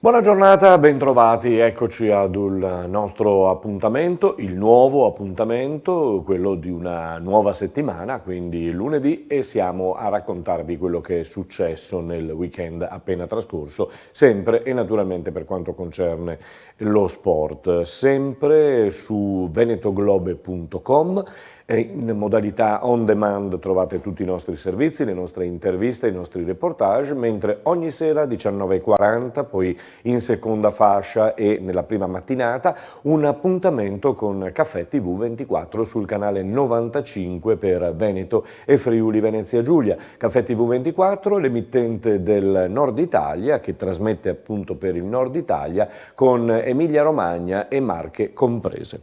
Buona giornata, bentrovati, eccoci ad un nostro appuntamento, il nuovo appuntamento, quello di una nuova settimana, quindi lunedì, e siamo a raccontarvi quello che è successo nel weekend appena trascorso, sempre e naturalmente per quanto concerne lo sport, sempre su venetoglobe.com. In modalità on demand trovate tutti i nostri servizi, le nostre interviste, i nostri reportage, mentre ogni sera 19:40, poi in seconda fascia e nella prima mattinata, un appuntamento con Caffè TV 24 sul canale 95 per Veneto e Friuli Venezia Giulia. Caffè TV 24, l'emittente del Nord Italia, che trasmette appunto per il Nord Italia con Emilia Romagna e Marche comprese.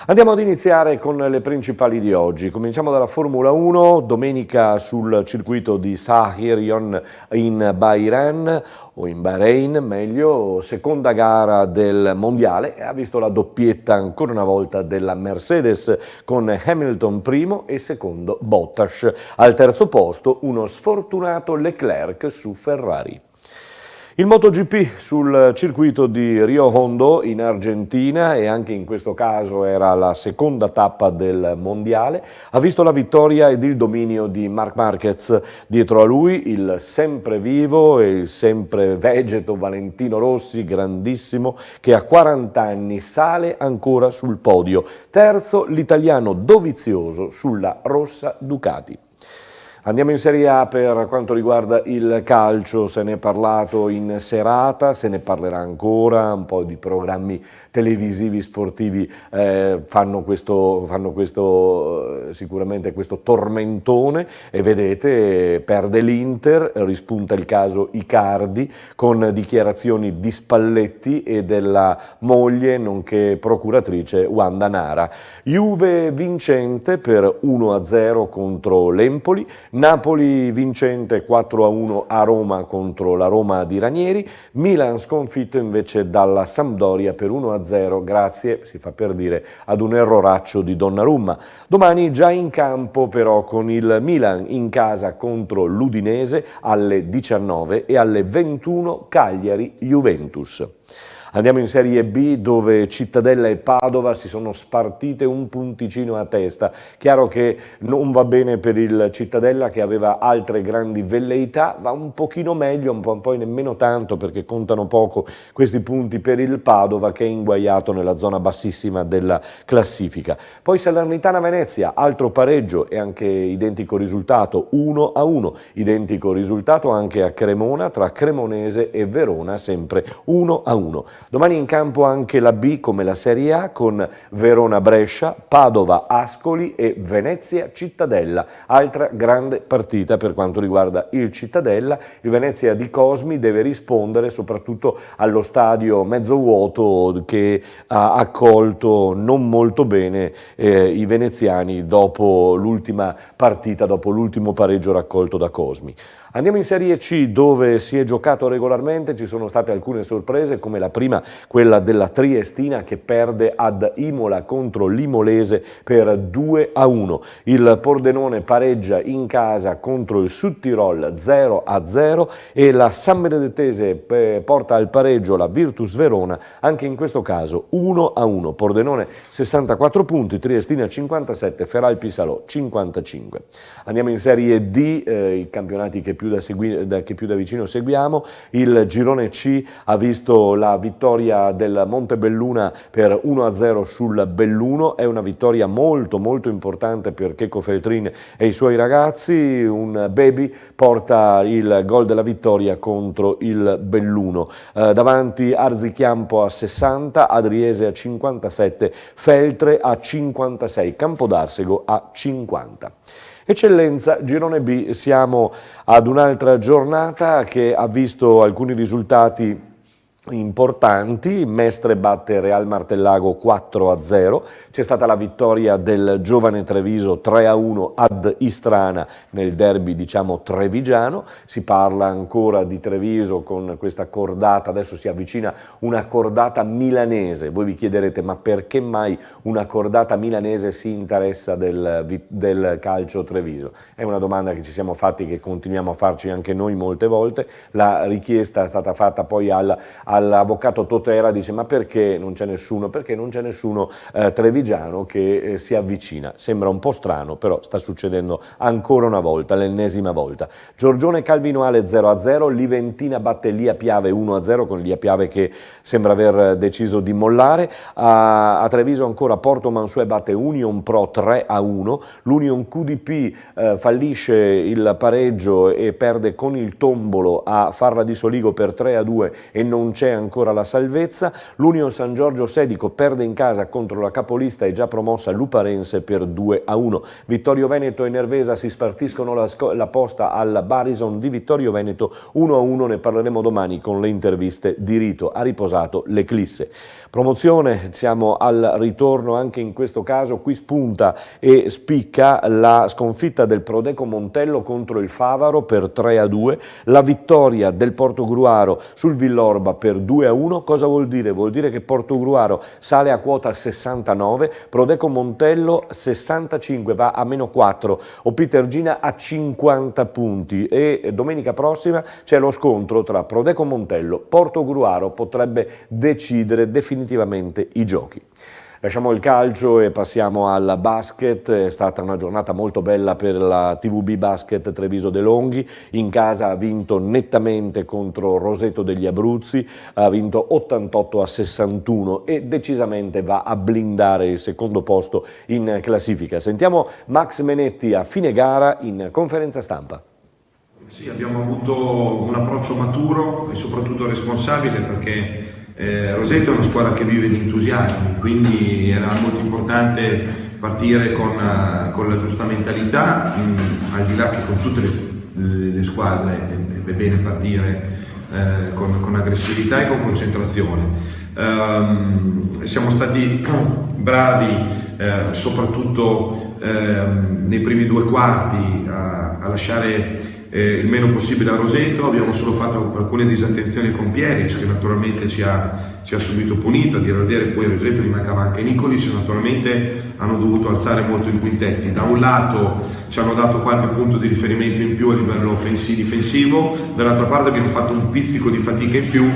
Andiamo ad iniziare con le principali di oggi. Cominciamo dalla Formula 1, domenica sul circuito di Sahirion in Bahrain, o in Bahrain meglio, seconda gara del mondiale, e ha visto la doppietta ancora una volta della Mercedes con Hamilton primo e secondo Bottas. Al terzo posto uno sfortunato Leclerc su Ferrari. Il MotoGP sul circuito di Rio Hondo in Argentina, e anche in questo caso era la seconda tappa del mondiale, ha visto la vittoria ed il dominio di Marc Marquez. Dietro a lui il sempre vivo e il sempre vegeto Valentino Rossi, grandissimo, che a 40 anni sale ancora sul podio. Terzo l'italiano Dovizioso sulla rossa Ducati. Andiamo in Serie A per quanto riguarda il calcio, se ne è parlato in serata, se ne parlerà ancora, un po' di programmi televisivi sportivi fanno sicuramente questo tormentone, e vedete, perde l'Inter, rispunta il caso Icardi con dichiarazioni di Spalletti e della moglie nonché procuratrice Wanda Nara. Juve vincente per 1-0 contro l'Empoli, Napoli vincente 4-1 a Roma contro la Roma di Ranieri, Milan sconfitto invece dalla Sampdoria per 1-0 grazie, si fa per dire, ad un erroraccio di Donnarumma. Domani già in campo però con il Milan in casa contro l'Udinese alle 19 e alle 21 Cagliari-Juventus. Andiamo in Serie B, dove Cittadella e Padova si sono spartite un punticino a testa. Chiaro che non va bene per il Cittadella, che aveva altre grandi velleità, va un pochino meglio, poi nemmeno tanto, perché contano poco questi punti per il Padova, che è inguaiato nella zona bassissima della classifica. Poi Salernitana-Venezia, altro pareggio e anche identico risultato, 1-1. Identico risultato anche a Cremona, tra Cremonese e Verona, sempre 1-1. Domani in campo anche la B come la Serie A, con Verona-Brescia, Padova-Ascoli e Venezia-Cittadella. Altra grande partita per quanto riguarda il Cittadella. Il Venezia di Cosmi deve rispondere soprattutto allo stadio mezzo vuoto, che ha accolto non molto bene i veneziani dopo l'ultima partita, dopo l'ultimo pareggio raccolto da Cosmi. Andiamo in Serie C, dove si è giocato regolarmente, ci sono state alcune sorprese, come la prima, quella della Triestina, che perde ad Imola contro l'Imolese per 2-1. Il Pordenone pareggia in casa contro il Südtirol 0-0 e la San Benedettese porta al pareggio la Virtus Verona, anche in questo caso 1-1. Pordenone 64 punti, Triestina 57, Feralpi Salò 55. Andiamo in Serie D, i campionati che più da vicino seguiamo. Il girone C ha visto la vittoria del Montebelluna per 1-0 sul Belluno. È una vittoria molto importante per Checco Feltrin e i suoi ragazzi. Un baby porta il gol della vittoria contro il Belluno. Davanti Arzichiampo a 60, Adriese a 57, Feltre a 56, Campodarsego a 50. Eccellenza, girone B, siamo ad un'altra giornata che ha visto alcuni risultati importanti. Mestre batte Real Martellago 4-0, c'è stata la vittoria del Giovane Treviso 3-1 ad Istrana nel derby trevigiano. Si parla ancora di Treviso con questa cordata, adesso si avvicina una cordata milanese. Voi vi chiederete: ma perché mai una cordata milanese si interessa del calcio Treviso? È una domanda che ci siamo fatti, che continuiamo a farci anche noi molte volte. La richiesta è stata fatta poi al all'avvocato Totera, dice: ma perché non c'è nessuno? Perché non c'è nessuno trevigiano che si avvicina. Sembra un po' strano, però sta succedendo ancora una volta, l'ennesima volta. Giorgione Calvinoale 0-0, Liventina batte Lia Piave 1-0 con Lia Piave che sembra aver deciso di mollare. A Treviso ancora Porto Mansuè batte Union Pro 3-1, l'Union QDP fallisce il pareggio e perde con il Tombolo a Farra di Soligo per 3-2 e non c'è ancora la salvezza. L'Union San Giorgio Sedico perde in casa contro la capolista e già promossa Luparense per 2-1. Vittorio Veneto e Nervesa si spartiscono la posta al Barison di Vittorio Veneto 1-1, ne parleremo domani con le interviste di Rito. Ha riposato l'Eclisse. Promozione, siamo al ritorno anche in questo caso, qui spunta e spicca la sconfitta del Prodeco Montello contro il Favaro per 3-2, la vittoria del Portogruaro sul Villorba per 2-1. Cosa vuol dire? Vuol dire che Portogruaro sale a quota 69, Prodeco Montello 65, va a -4, Opitergina a 50 punti e domenica prossima c'è lo scontro tra Prodeco Montello, Portogruaro, potrebbe decidere definitivamente i giochi. Lasciamo il calcio e passiamo al basket. È stata una giornata molto bella per la TVB Basket Treviso De Longhi. In casa ha vinto nettamente contro Roseto degli Abruzzi, ha vinto 88-61 e decisamente va a blindare il secondo posto in classifica. Sentiamo Max Menetti a fine gara in conferenza stampa. Sì, abbiamo avuto un approccio maturo e soprattutto responsabile, perché Roseto è una squadra che vive di entusiasmi, quindi era molto importante partire con la giusta mentalità, al di là che con tutte le squadre è bene partire con aggressività e con concentrazione. Siamo stati bravi soprattutto nei primi due quarti a lasciare il meno possibile a Roseto. Abbiamo solo fatto alcune disattenzioni con Pieric, che naturalmente ci ha subito punito, a dire il vero. Poi a Roseto gli mancava anche Nicolic, naturalmente hanno dovuto alzare molto i quintetti. Da un lato ci hanno dato qualche punto di riferimento in più a livello difensivo, dall'altra parte abbiamo fatto un pizzico di fatica in più,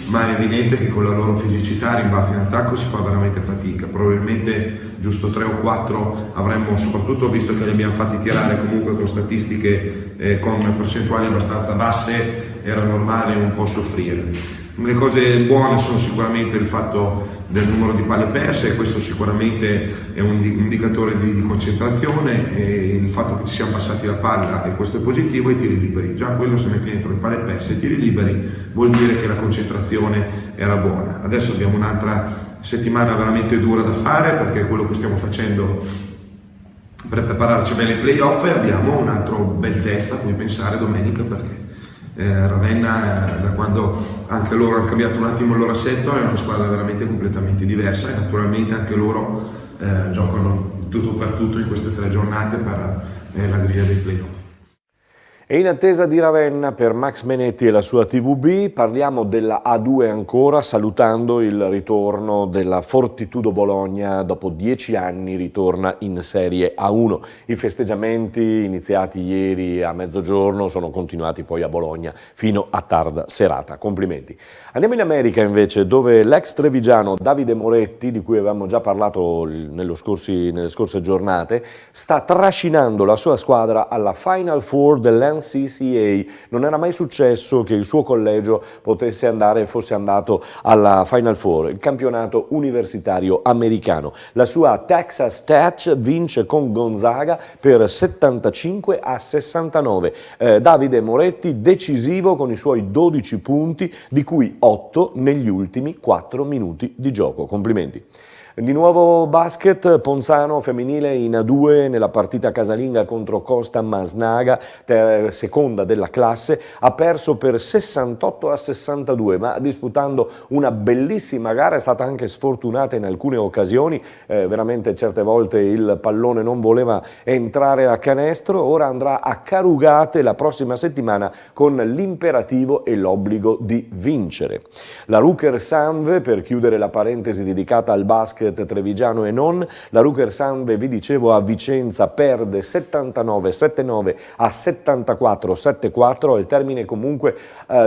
ma è evidente che con la loro fisicità, rimbalzi in attacco, si fa veramente fatica. Probabilmente giusto 3 o 4 avremmo, soprattutto visto che li abbiamo fatti tirare comunque con statistiche con percentuali abbastanza basse, era normale un po' soffrire. Le cose buone sono sicuramente il fatto del numero di palle perse, e questo sicuramente è un indicatore di concentrazione, e il fatto che ci siamo passati la palla, e questo è positivo, e i tiri liberi. Già quello, se metti dentro le palle perse e i tiri liberi, vuol dire che la concentrazione era buona. Adesso abbiamo un'altra settimana veramente dura da fare, perché è quello che stiamo facendo per prepararci bene ai playoff, e abbiamo un altro bel test a cui pensare domenica, perché Ravenna, da quando anche loro hanno cambiato un attimo il loro assetto, è una squadra veramente completamente diversa, e naturalmente anche loro giocano tutto per tutto in queste 3 giornate per la griglia dei playoff. E in attesa di Ravenna per Max Menetti e la sua TVB, parliamo della A2 ancora, salutando il ritorno della Fortitudo Bologna. Dopo 10 anni ritorna in Serie A1. I festeggiamenti iniziati ieri a mezzogiorno sono continuati poi a Bologna fino a tarda serata. Complimenti. Andiamo in America invece, dove l'ex trevigiano Davide Moretti, di cui avevamo già parlato nelle scorse giornate, sta trascinando la sua squadra alla Final Four dell'NCAA. Non era mai successo che il suo collegio fosse andato alla Final Four, il campionato universitario americano. La sua Texas Tech vince con Gonzaga per 75-69. Davide Moretti decisivo con i suoi 12 punti, di cui 8 negli ultimi 4 minuti di gioco. Complimenti. Di nuovo basket, Ponzano femminile in A2 nella partita casalinga contro Costa Masnaga, seconda della classe, ha perso per 68-62, ma disputando una bellissima gara. È stata anche sfortunata in alcune occasioni, veramente certe volte il pallone non voleva entrare a canestro. Ora andrà a Carugate la prossima settimana con l'imperativo e l'obbligo di vincere. La Ruker Sanve, per chiudere la parentesi dedicata al basket basket trevigiano e non. La Ruker Samve, vi dicevo, a Vicenza perde 79-79 a 74-74, il termine comunque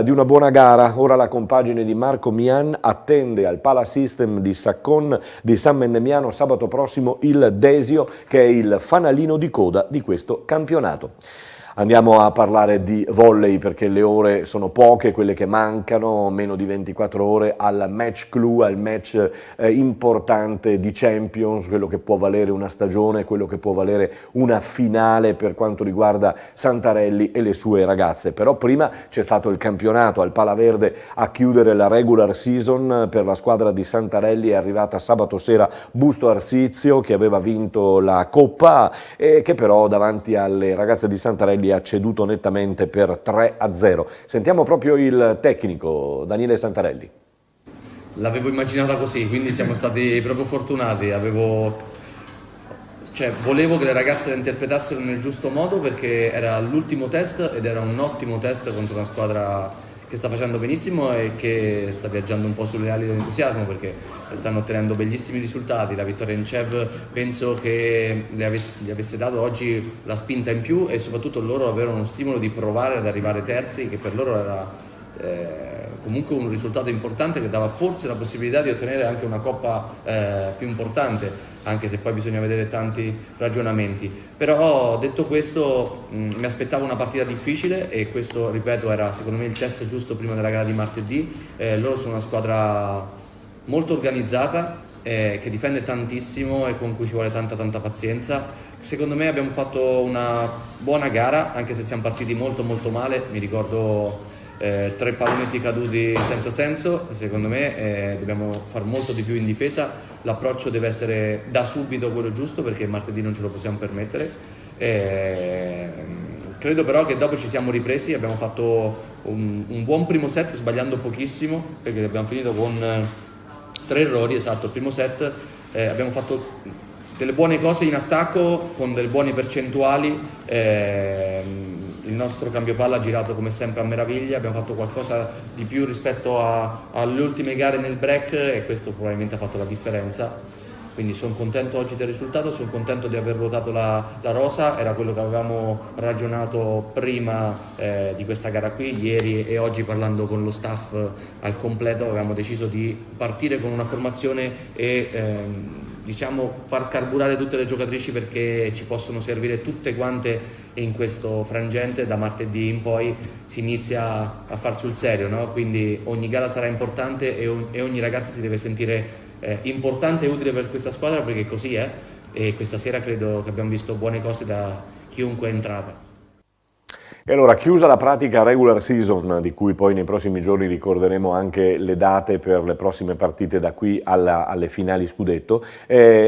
di una buona gara. Ora la compagine di Marco Mian attende al Pala System di Saccon di San Mendemiano sabato prossimo il Desio, che è il fanalino di coda di questo campionato. Andiamo a parlare di volley perché le ore sono poche, quelle che mancano, meno di 24 ore al match clou, al match importante di Champions, quello che può valere una stagione, quello che può valere una finale per quanto riguarda Santarelli e le sue ragazze. Però prima c'è stato il campionato al Pala Verde a chiudere la regular season per la squadra di Santarelli. È arrivata sabato sera Busto Arsizio, che aveva vinto la Coppa e che però davanti alle ragazze di Santarelli ha ceduto nettamente per 3-0. Sentiamo proprio il tecnico Daniele Santarelli. L'avevo immaginata così, quindi siamo stati proprio fortunati. Volevo che le ragazze la interpretassero nel giusto modo perché era l'ultimo test ed era un ottimo test contro una squadra che sta facendo benissimo e che sta viaggiando un po' sulle ali dell'entusiasmo perché stanno ottenendo bellissimi risultati. La vittoria in CEV penso che gli avesse dato oggi la spinta in più e soprattutto loro avevano uno stimolo di provare ad arrivare terzi, che per loro era comunque un risultato importante che dava forse la possibilità di ottenere anche una coppa più importante, anche se poi bisogna vedere tanti ragionamenti. Però detto questo mi aspettavo una partita difficile e questo, ripeto, era secondo me il test giusto prima della gara di martedì. Loro sono una squadra molto organizzata, che difende tantissimo e con cui ci vuole tanta pazienza. Secondo me abbiamo fatto una buona gara, anche se siamo partiti molto male. Mi ricordo 3 pallonetti caduti senza senso. Secondo me dobbiamo fare molto di più in difesa. L'approccio deve essere da subito quello giusto perché martedì non ce lo possiamo permettere. Credo però che dopo ci siamo ripresi, abbiamo fatto un buon primo set sbagliando pochissimo perché abbiamo finito con 3 errori, esatto, il primo set. Abbiamo fatto delle buone cose in attacco con delle buone percentuali. Il nostro cambio palla ha girato come sempre a meraviglia, abbiamo fatto qualcosa di più rispetto alle ultime gare nel break e questo probabilmente ha fatto la differenza. Quindi sono contento oggi del risultato, sono contento di aver ruotato la rosa, era quello che avevamo ragionato prima di questa gara qui. Ieri e oggi, parlando con lo staff al completo, avevamo deciso di partire con una formazione e far carburare tutte le giocatrici perché ci possono servire tutte quante in questo frangente. Da martedì in poi si inizia a far sul serio, no? Quindi ogni gara sarà importante e ogni ragazza si deve sentire importante e utile per questa squadra perché così è, e questa sera credo che abbiamo visto buone cose da chiunque è entrata. E allora, chiusa la pratica regular season, di cui poi nei prossimi giorni ricorderemo anche le date per le prossime partite da qui alle finali scudetto,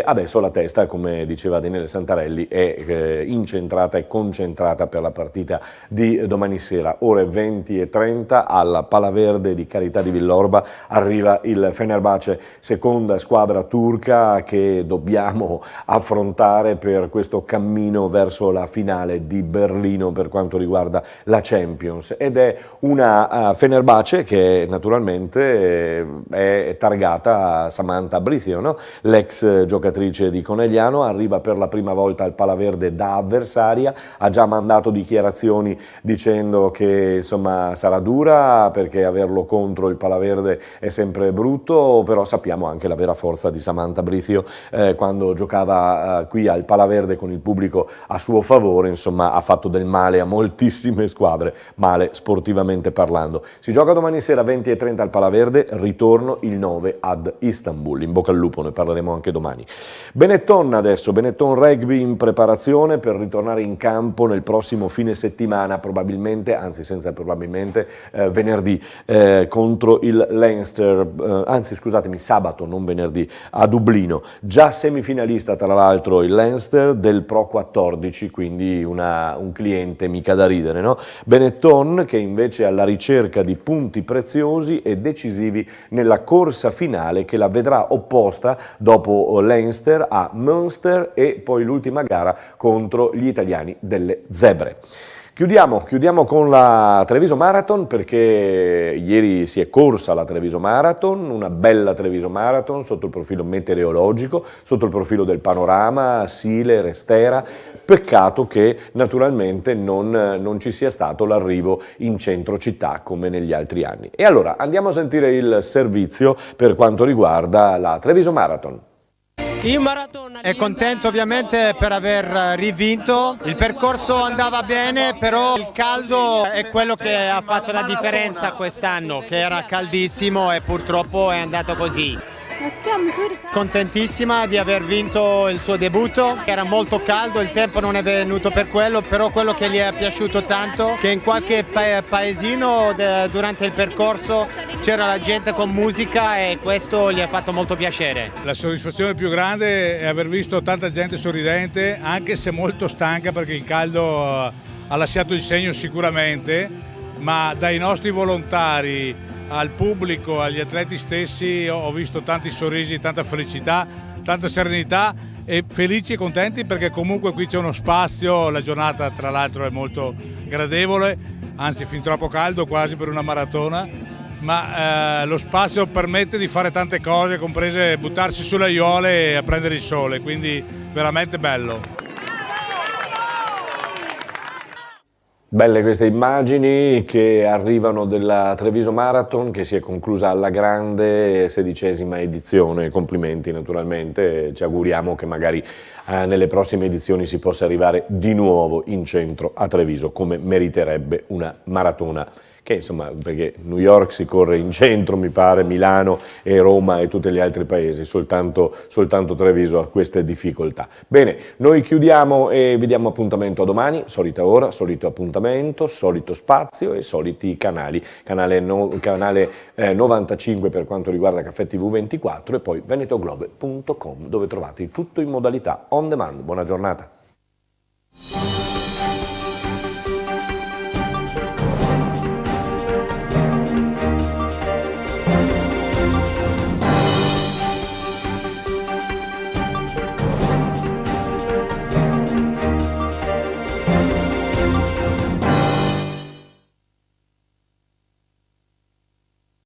adesso la testa, come diceva Daniele Santarelli, è incentrata e concentrata per la partita di domani sera. Ore 20:30 alla Pala Verde di Carità di Villorba arriva il Fenerbahce, seconda squadra turca che dobbiamo affrontare per questo cammino verso la finale di Berlino per quanto riguarda la Champions, ed è una Fenerbahce che naturalmente è targata Samantha Brithio, no? L'ex giocatrice di Conegliano, arriva per la prima volta al Pala Verde da avversaria, ha già mandato dichiarazioni dicendo che insomma sarà dura perché averlo contro il Pala Verde è sempre brutto, però sappiamo anche la vera forza di Samantha Brithio quando giocava qui al Pala Verde con il pubblico a suo favore, insomma ha fatto del male a moltissime squadre, male sportivamente parlando. Si gioca domani sera 20:30 al Pala Verde, ritorno il 9 ad Istanbul. In bocca al lupo, ne parleremo anche domani. Benetton adesso, Benetton Rugby in preparazione per ritornare in campo nel prossimo fine settimana, probabilmente, anzi senza probabilmente, venerdì contro il Leinster, anzi scusatemi, sabato, non venerdì, a Dublino. Già semifinalista tra l'altro il Leinster del Pro 14, quindi un cliente mica da ridere, no? Benetton che invece è alla ricerca di punti preziosi e decisivi nella corsa finale che la vedrà opposta dopo Leinster a Münster e poi l'ultima gara contro gli italiani delle Zebre. Chiudiamo con la Treviso Marathon, perché ieri si è corsa la Treviso Marathon, una bella Treviso Marathon sotto il profilo meteorologico, sotto il profilo del panorama, Sile, Restera. Peccato che naturalmente non ci sia stato l'arrivo in centro città come negli altri anni. E allora andiamo a sentire il servizio per quanto riguarda la Treviso Marathon. È contento ovviamente per aver rivinto, il percorso andava bene, però il caldo è quello che ha fatto la differenza quest'anno, che era caldissimo e purtroppo è andato così. Contentissima di aver vinto il suo debutto, era molto caldo, il tempo non è venuto per quello, però quello che gli è piaciuto tanto, che in qualche paesino durante il percorso c'era la gente con musica e questo gli ha fatto molto piacere. La soddisfazione più grande è aver visto tanta gente sorridente, anche se molto stanca perché il caldo ha lasciato il segno sicuramente, ma dai nostri volontari al pubblico, agli atleti stessi ho visto tanti sorrisi, tanta felicità, tanta serenità e felici e contenti perché comunque qui c'è uno spazio, la giornata tra l'altro è molto gradevole, anzi fin troppo caldo quasi per una maratona, ma lo spazio permette di fare tante cose, comprese buttarsi sulle aiuole e prendere il sole, quindi veramente bello. Belle queste immagini che arrivano della Treviso Marathon, che si è conclusa alla grande, 16ª edizione. Complimenti naturalmente, ci auguriamo che magari nelle prossime edizioni si possa arrivare di nuovo in centro a Treviso, come meriterebbe una maratona. Che insomma, perché New York si corre in centro, mi pare, Milano e Roma e tutti gli altri paesi, soltanto Treviso ha queste difficoltà. Bene, noi chiudiamo e vi diamo appuntamento a domani, solita ora, solito appuntamento, solito spazio e soliti canali. Canale 95 per quanto riguarda Caffè TV 24 e poi venetoglobe.com, dove trovate tutto in modalità on demand. Buona giornata.